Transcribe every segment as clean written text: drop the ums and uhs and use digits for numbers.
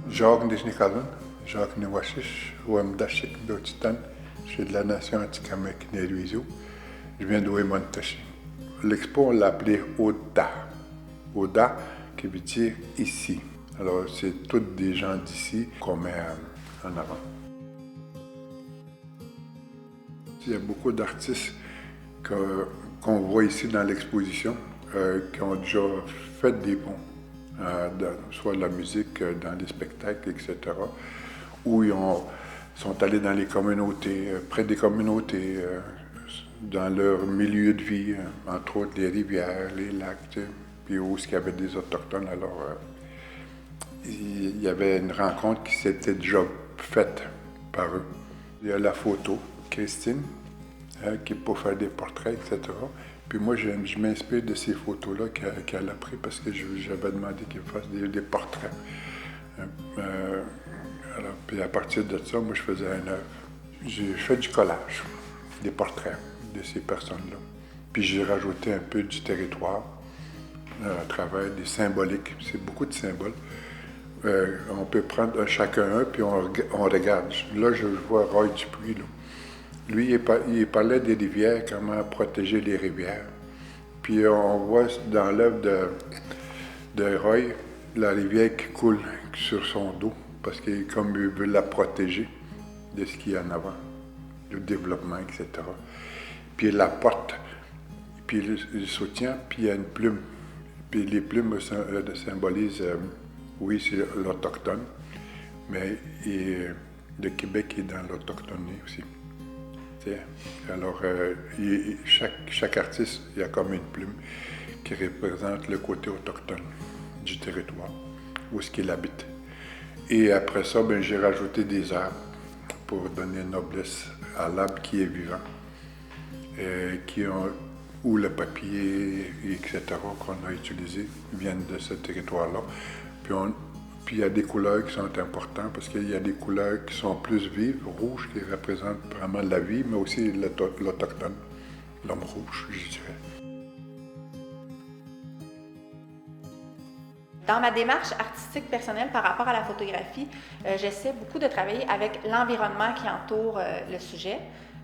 Jacques Nijnikalun, Jacques Niwashish, Ouamdachik Beotitan, je suis de la nation Atikamek Néruizou, je viens de Ouémontachi. L'expo, on l'a appelé Oda. Oda, qui veut dire ici. Alors, c'est tous des gens d'ici qu'on met en avant. Il y a beaucoup d'artistes qu'on voit ici dans l'exposition qui ont déjà fait des ponts, soit de la musique, dans les spectacles, etc., où ils sont allés dans les communautés, près des communautés, dans leur milieu de vie, entre autres les rivières, les lacs, puis où il y avait des Autochtones. Alors, il y avait une rencontre qui s'était déjà faite par eux. Il y a la photo, Christine, qui est pour faire des portraits, etc. Puis moi, je m'inspire de ces photos-là qu'elle a prises parce que j'avais demandé qu'elle fasse des portraits. Alors, puis à partir de ça, moi, je faisais une œuvre. J'ai fait du collage, des portraits de ces personnes-là. Puis j'ai rajouté un peu du territoire à travers des symboliques. C'est beaucoup de symboles. On peut prendre chacun un, puis on regarde. Là, je vois Roy Dupuis, là. Lui, il parlait des rivières, comment protéger les rivières. Puis on voit dans l'œuvre de Roy, la rivière qui coule sur son dos, parce qu'il veut la protéger de ce qu'il y a en avant, du développement, etc. Puis il la porte, puis il soutient, puis il y a une plume. Puis les plumes symbolisent, oui, c'est l'autochtone, mais le Québec est dans l'autochtonie aussi. Alors, chaque artiste, il y a comme une plume qui représente le côté autochtone du territoire, où est-ce qu'il habite. Et après ça, j'ai rajouté des arbres pour donner noblesse à l'arbre qui est vivant, où le papier, etc., qu'on a utilisé viennent de ce territoire-là. Puis il y a des couleurs qui sont importantes parce qu'il y a des couleurs qui sont plus vives, rouges, qui représentent vraiment la vie, mais aussi l'autochtone, l'homme rouge, je dirais. Dans ma démarche artistique personnelle par rapport à la photographie, j'essaie beaucoup de travailler avec l'environnement qui entoure le sujet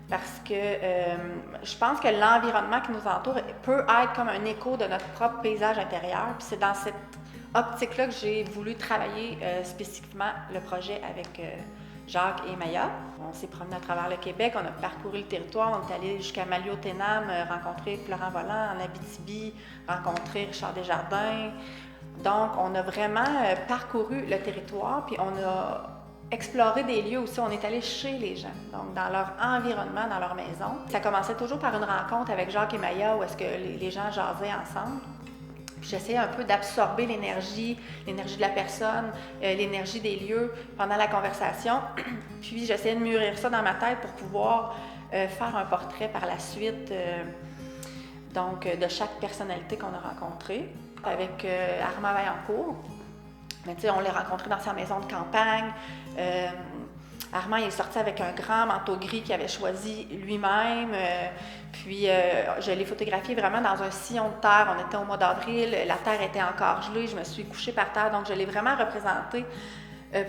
parce que je pense que l'environnement qui nous entoure peut être comme un écho de notre propre paysage intérieur. Puis c'est dans cette optique-là que j'ai voulu travailler spécifiquement le projet avec Jacques et Maya. On s'est promené à travers le Québec, on a parcouru le territoire, on est allé jusqu'à Maliotenam, rencontrer Florent Volant, en Abitibi, rencontrer Richard Desjardins. Donc, on a vraiment parcouru le territoire, puis on a exploré des lieux aussi. On est allé chez les gens, donc dans leur environnement, dans leur maison. Ça commençait toujours par une rencontre avec Jacques et Maya où est-ce que les gens jasaient ensemble. Puis j'essayais un peu d'absorber l'énergie de la personne, l'énergie des lieux pendant la conversation. Puis j'essayais de mûrir ça dans ma tête pour pouvoir faire un portrait par la suite donc, de chaque personnalité qu'on a rencontrée. Avec Armand Vaillancourt. Mais, on l'a rencontré dans sa maison de campagne. Armand est sorti avec un grand manteau gris qu'il avait choisi lui-même. Puis je l'ai photographié vraiment dans un sillon de terre. On était au mois d'avril, la terre était encore gelée, je me suis couchée par terre. Donc je l'ai vraiment représenté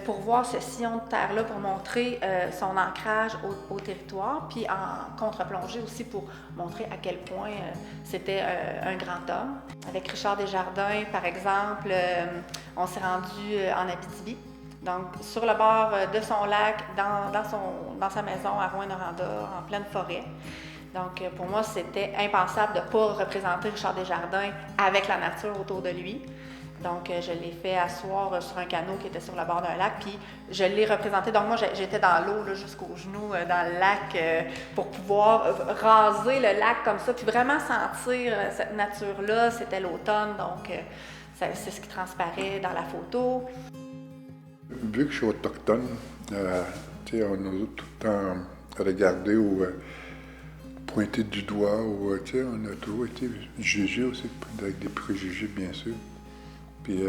pour voir ce sillon de terre-là, pour montrer son ancrage au territoire, puis en contre-plongée aussi pour montrer à quel point c'était un grand homme. Avec Richard Desjardins, par exemple, on s'est rendu en Abitibi, donc sur le bord de son lac, dans sa maison à Rouyn-Noranda, en pleine forêt. Donc pour moi, c'était impensable de ne pas représenter Richard Desjardins avec la nature autour de lui. Donc, je l'ai fait asseoir sur un canot qui était sur le bord d'un lac, puis je l'ai représenté. Donc, moi, j'étais dans l'eau jusqu'aux genoux dans le lac pour pouvoir raser le lac comme ça, puis vraiment sentir cette nature-là. C'était l'automne, donc c'est ce qui transparaît dans la photo. Vu que je suis autochtone, on a tout le temps regardé ou pointé du doigt, ou on a toujours été jugé aussi, avec des préjugés, bien sûr. Puis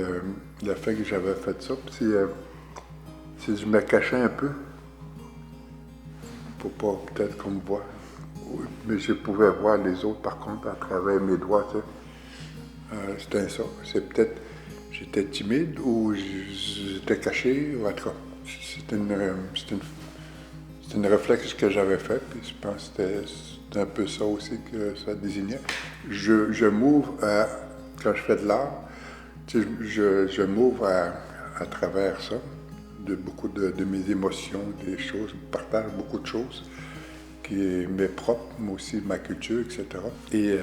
le fait que j'avais fait ça, c'est je me cachais un peu pour pas peut-être qu'on me voit. Mais je pouvais voir les autres par contre à travers mes doigts. C'était ça. C'est peut-être j'étais timide ou j'étais caché. En tout cas, c'est une réflexe que j'avais fait, puis je pense que c'était un peu ça aussi que ça désignait. Je m'ouvre quand je fais de l'art, tu sais, je m'ouvre à travers ça, de beaucoup de mes émotions, des choses, je partage beaucoup de choses qui m'est propre, mais aussi ma culture, etc. Et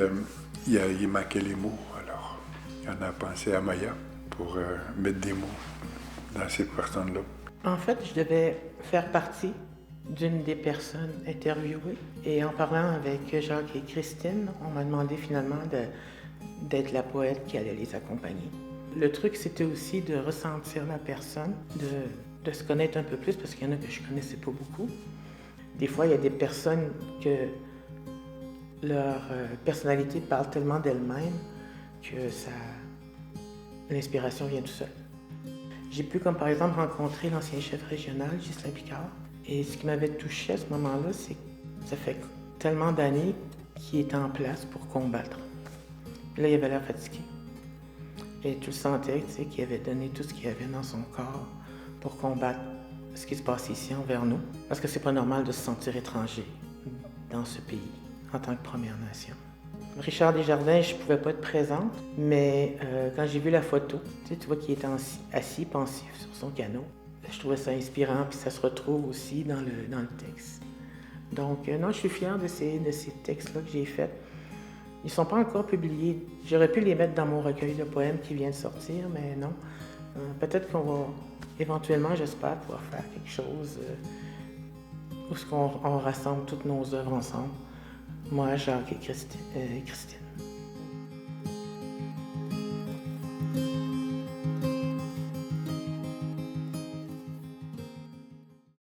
il manquait les mots, alors on a pensé à Maya pour mettre des mots dans ces personnes-là. En fait, je devais faire partie d'une des personnes interviewées. Et en parlant avec Jacques et Christine, on m'a demandé finalement d'être la poète qui allait les accompagner. Le truc, c'était aussi de ressentir la personne, de se connaître un peu plus, parce qu'il y en a que je ne connaissais pas beaucoup. Des fois, il y a des personnes que leur personnalité parle tellement d'elle-même que l'inspiration vient tout seul. J'ai pu, comme par exemple, rencontrer l'ancien chef régional, Ghislain Picard. Et ce qui m'avait touché à ce moment-là, c'est que ça fait tellement d'années qu'il était en place pour combattre. Et là, il avait l'air fatigué. Et tu le sentais, tu sais, qu'il avait donné tout ce qu'il avait dans son corps pour combattre ce qui se passe ici envers nous. Parce que c'est pas normal de se sentir étranger dans ce pays, en tant que Première Nation. Richard Desjardins, je ne pouvais pas être présente, mais quand j'ai vu la photo, tu vois qu'il était assis, pensif sur son canot. Je trouvais ça inspirant, puis ça se retrouve aussi dans le texte. Donc, non, je suis fière de ces textes-là que j'ai faits. Ils ne sont pas encore publiés. J'aurais pu les mettre dans mon recueil de poèmes qui vient de sortir, mais non. Peut-être qu'on va, éventuellement, j'espère, pouvoir faire quelque chose où on rassemble toutes nos œuvres ensemble. Moi, Jacques et Christine.